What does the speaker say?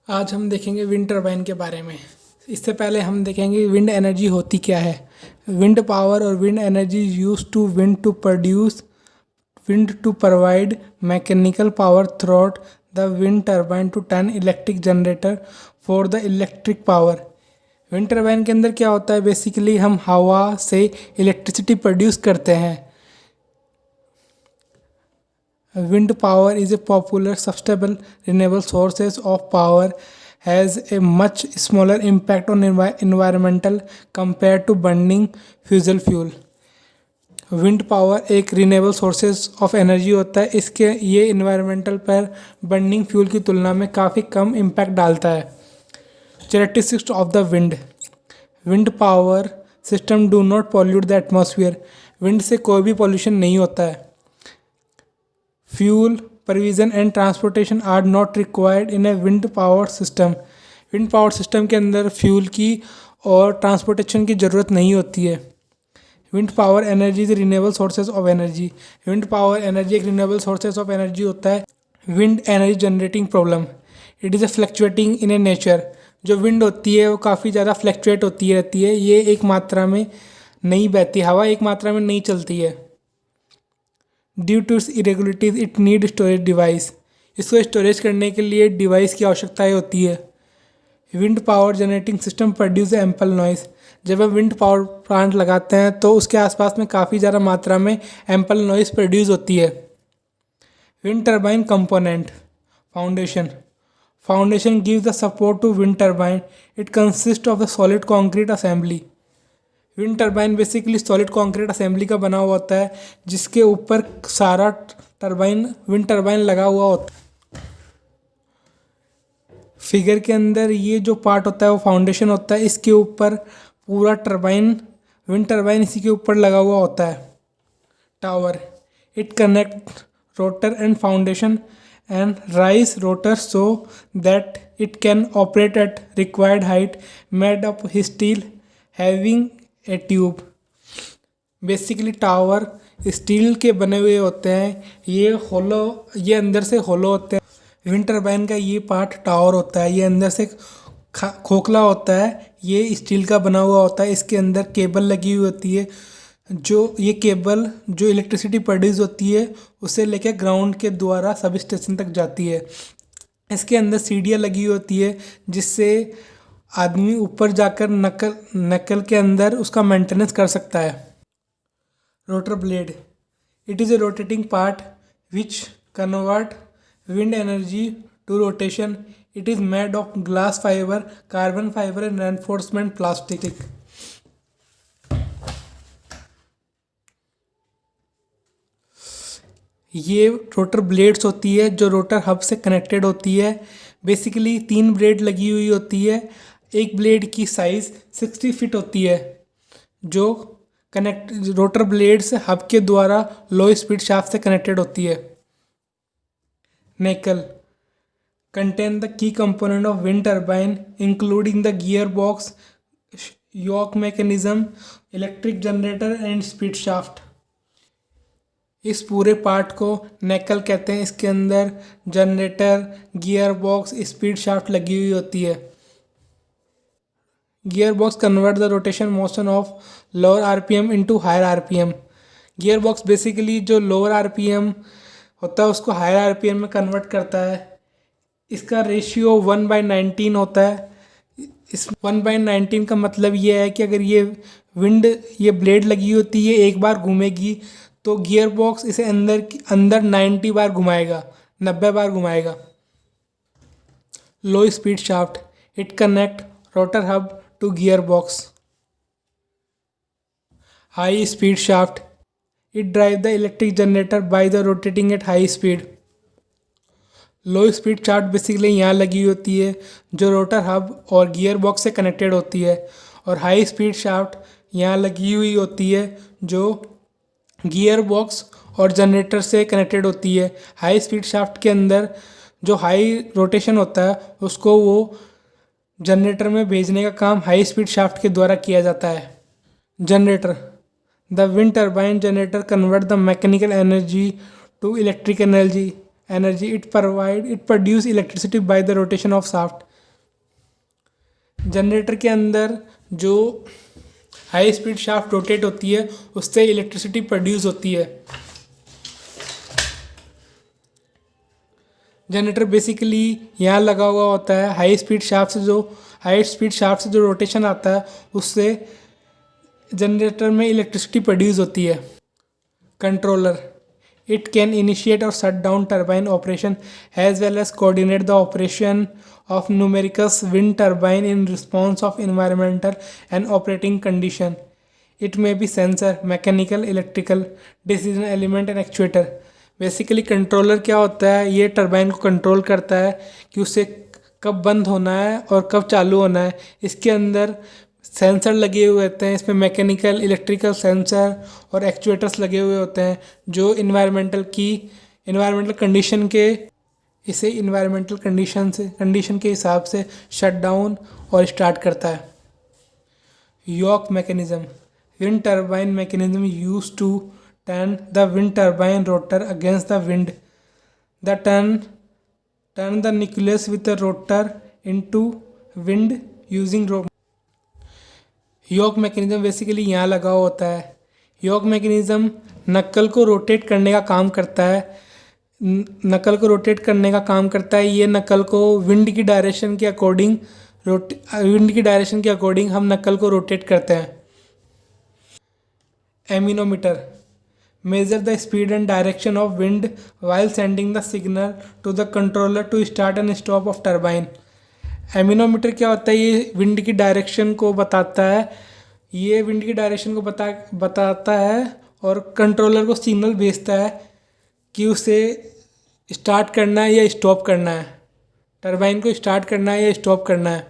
आज हम देखेंगे विंड टरबाइन के बारे में। इससे पहले हम देखेंगे विंड एनर्जी होती क्या है। विंड पावर और wind energy use to wind to provide mechanical power throughout the wind turbine to turn electric generator for the electric power. Wind turbine के अंदर क्या होता है, बेसिकली हम हवा से इलेक्ट्रिसिटी प्रोड्यूस करते हैं। Wind power is a popular, sustainable, renewable sources of power, has a much smaller impact on environmental compared to burning fossil fuel. Wind power एक रिन्यूएबल सोर्सेज ऑफ एनर्जी होता है। इसके ये इन्वायरमेंटल पर burning fuel की तुलना में काफ़ी कम इम्पैक्ट डालता है। Characteristics of the wind power system do not pollute the atmosphere. Wind से कोई भी पॉल्यूशन नहीं होता है। Fuel provision and transportation are not required in a wind power system. Wind power system के अंदर फ्यूल की और ट्रांसपोर्टेशन की ज़रूरत नहीं होती है। Wind power energy is renewable sources of energy. Wind power energy एक रिन्यूएबल सोर्सेज ऑफ एनर्जी होता है। Wind energy generating problem, it is A fluctuating in A nature. जो विंड होती है वो काफ़ी ज़्यादा फ्लक्चुएट होती रहती है। ये एक मात्रा में नहीं बहती, हवा एक मात्रा में नहीं चलती है। Due to its irregularities it need storage device. इसको स्टोरेज करने के लिए डिवाइस की आवश्यकता होती है। Wind power generating system produce ample noise. जब हम विंड पावर प्लांट लगाते हैं तो उसके आसपास में काफ़ी ज़्यादा मात्रा में एम्पल नॉइस प्रोड्यूस होती है। Wind turbine component, foundation gives the support to wind turbine. It consist of the solid concrete assembly. Wind turbine basically solid concrete assembly का बना हुआ होता है, जिसके ऊपर सारा विंड टरबाइन लगा हुआ होता है। फिगर के अंदर ये जो पार्ट होता है वो फाउंडेशन होता है। इसके ऊपर पूरा विंड टरबाइन इसी के ऊपर लगा हुआ होता है। Tower, it connect rotor and foundation and rise rotor so that it can operate at required height, made up steel having a tube. Basically tower steel के बने हुए होते हैं। ये अंदर से होलो होते हैं। विंड टरबाइन का ये पार्ट टावर होता है। ये अंदर से खोखला होता है। ये स्टील का बना हुआ होता है। इसके अंदर केबल लगी हुई होती है। ये केबल जो इलेक्ट्रिसिटी प्रोड्यूस होती है उसे लेकर ग्राउंड के द्वारा सब स्टेशन तक जाती है। इसके अंदर सीढ़ियाँ लगी होती है, जिससे आदमी ऊपर जाकर नकल के अंदर उसका मेंटेनेंस कर सकता है। Rotor blade, it is a rotating part which convert wind energy to rotation. It is made of glass fibre, carbon fibre and reinforcement plastic. ये रोटर ब्लेड्स होती है जो रोटर हब से कनेक्टेड होती है। बेसिकली 3 ब्लेड लगी हुई होती है। एक ब्लेड की साइज़ 60 फीट होती है, जो रोटर ब्लेड्स हब के द्वारा लो स्पीड शाफ्ट से कनेक्टेड होती है। Nacelle contain the key component of wind turbine including the gearbox, yaw mechanism, electric generator and speed shaft. इस पूरे पार्ट को नेकल कहते हैं। इसके अंदर generator, gearbox, speed shaft लगी हुई होती है। Gearbox convert the rotation motion of lower RPM into higher RPM. Gearbox basically जो लोअर आरपीएम होता है उसको हायर आरपीएम में कन्वर्ट करता है। इसका रेशियो 1/19 होता है। इस 1/19 का मतलब ये है कि अगर ये ब्लेड लगी होती है, एक बार घूमेगी तो गियर बॉक्स इसे अंदर 90 बार घुमाएगा, 90 बार घुमाएगा। लो speed shaft, it connect rotor hub to gearbox. High speed shaft, it drives the electric generator by the rotating at high speed. Low speed shaft basically यहाँ लगी होती है जो रोटर हब और गियर बॉक्स से कनेक्टेड होती है, और हाई स्पीड शाफ्ट यहाँ लगी हुई होती है जो गियर बॉक्स और जनरेटर से कनेक्टेड होती है। हाई स्पीड शाफ्ट के अंदर जो हाई रोटेशन होता है उसको वो जनरेटर में भेजने का काम हाई स्पीड शाफ्ट के द्वारा किया जाता है। Generator, the wind turbine generator convert the mechanical energy to electric energy. It produce electricity by the rotation of shaft. Generator के अंदर जो हाई स्पीड शाफ्ट रोटेट होती है उससे इलेक्ट्रिसिटी प्रोड्यूस होती है। जनरेटर बेसिकली यहाँ लगा हुआ होता है। हाई स्पीड शाफ्ट से जो रोटेशन आता है उससे जनरेटर में इलेक्ट्रिसिटी प्रोड्यूस होती है। कंट्रोलर, इट कैन इनिशिएट और shut down turbine operation as well as coordinate the operation of numericus wind turbine in response of environmental and operating condition. It may be sensor, mechanical, electrical, decision element and actuator. Basically controller क्या होता है, ये turbine को control करता है कि उसे कब बंद होना है और कब चालू होना है। इसके अंदर सेंसर लगे हुए होते हैं, इसमें मैकेनिकल, इलेक्ट्रिकल सेंसर और एक्चुएटर्स लगे हुए होते हैं जो इन्वायरमेंटल कंडीशन के हिसाब से शट डाउन और स्टार्ट करता है। Yaw mechanism, wind turbine mechanism use to turn the wind turbine rotor against the wind. Turn the nucleus with the rotor into wind using rope. Yaw mechanism basically यहाँ लगा होता है। Yaw mechanism नक्कल को rotate करने का काम करता है। ये नक्कल को विंड की डायरेक्शन के अकॉर्डिंग हम नक्कल को रोटेट करते हैं। Anemometer, measure the speed and direction of wind while sending the signal to the controller to start and stop of turbine. Anemometer क्या होता है, ये विंड की डायरेक्शन को बताता है और कंट्रोलर को सिग्नल भेजता है कि उसे स्टार्ट करना है या स्टॉप करना है, टरबाइन को स्टार्ट करना है या स्टॉप करना है।